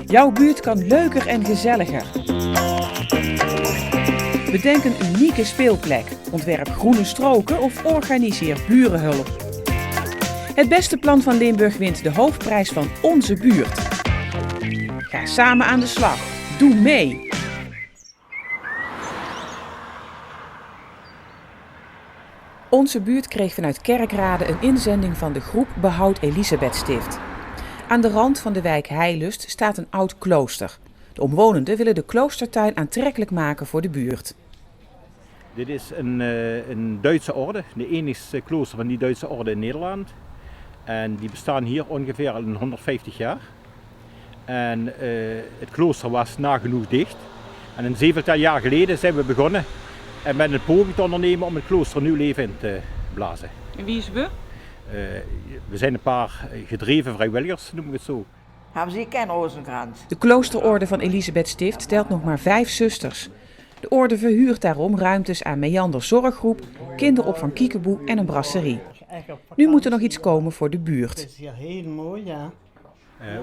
Jouw buurt kan leuker en gezelliger. Bedenk een unieke speelplek, ontwerp groene stroken of organiseer burenhulp. Het beste plan van Limburg wint de hoofdprijs van Onze Buurt. Ga samen aan de slag. Doe mee! Onze Buurt kreeg vanuit Kerkrade een inzending van de groep Behoud Elisabethstift. Aan de rand van de wijk Heilust staat een oud klooster. De omwonenden willen de kloostertuin aantrekkelijk maken voor de buurt. Dit is een Duitse orde, de enige klooster van die Duitse orde in Nederland. En die bestaan hier ongeveer al 150 jaar. En het klooster was nagenoeg dicht. En een zevental jaar geleden zijn we begonnen met een poging te ondernemen om het klooster nieuw leven in te blazen. En wie is we? We zijn een paar gedreven vrijwilligers, noemen we het zo. Hebben ze geen Rozenkrans? De kloosterorde van Elisabethstift telt nog maar 5 zusters. De orde verhuurt daarom ruimtes aan Meander Zorggroep, kinderopvang Kiekeboe en een brasserie. Nu moet er nog iets komen voor de buurt. Het is hier heel mooi, ja.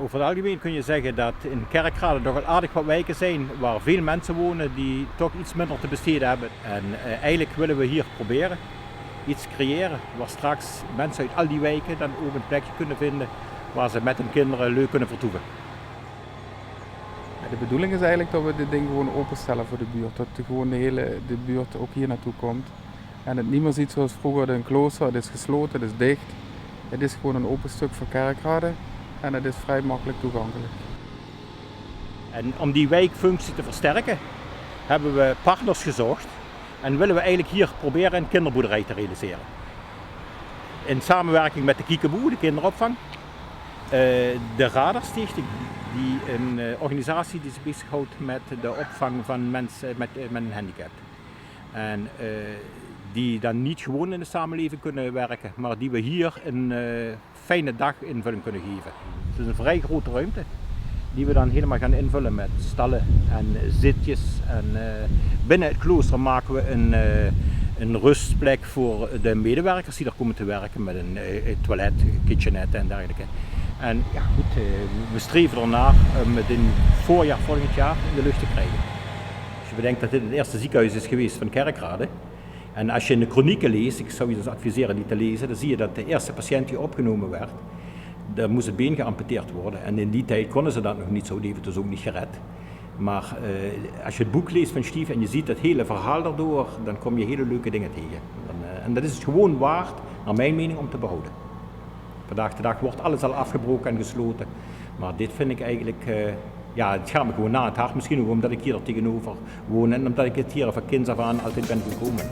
Over het algemeen kun je zeggen dat in Kerkrade toch wel aardig wat wijken zijn waar veel mensen wonen die toch iets minder te besteden hebben. En eigenlijk willen we hier proberen iets creëren waar straks mensen uit al die wijken dan ook een plekje kunnen vinden waar ze met hun kinderen leuk kunnen vertoeven. De bedoeling is eigenlijk dat we dit ding gewoon openstellen voor de buurt. Dat de buurt ook hier naartoe komt. En het niet meer ziet zoals vroeger een klooster. Het is gesloten, het is dicht. Het is gewoon een open stuk voor Kerkrade. En het is vrij makkelijk toegankelijk. En om die wijkfunctie te versterken hebben we partners gezocht. En willen we eigenlijk hier proberen een kinderboerderij te realiseren. In samenwerking met de Kiekeboe, de kinderopvang. De Radarstichting, die een organisatie die zich bezighoudt met de opvang van mensen met een handicap. En die dan niet gewoon in de samenleving kunnen werken, maar die we hier een fijne daginvulling kunnen geven. Het is een vrij grote ruimte die we dan helemaal gaan invullen met stallen en zitjes. En binnen het klooster maken we een rustplek voor de medewerkers die daar komen te werken met een toilet, kitchenette en dergelijke. En ja, goed, we streven ernaar om het in voorjaar volgend jaar in de lucht te krijgen. Als je bedenkt dat dit het eerste ziekenhuis is geweest van Kerkrade. En als je in de kronieken leest, ik zou je dus adviseren die te lezen, dan zie je dat de eerste patiënt die opgenomen werd, daar moest het been geamputeerd worden. En in die tijd konden ze dat nog niet zo, die heeft het dus ook niet gered. Maar als je het boek leest van Stief en je ziet het hele verhaal daardoor, dan kom je hele leuke dingen tegen. En dat is het gewoon waard, naar mijn mening, om te behouden. Vandaag de dag wordt alles al afgebroken en gesloten. Maar dit vind ik eigenlijk, het gaat me gewoon na het hart. Misschien ook omdat ik hier tegenover woon en omdat ik het hier van kinds af aan altijd ben gekomen.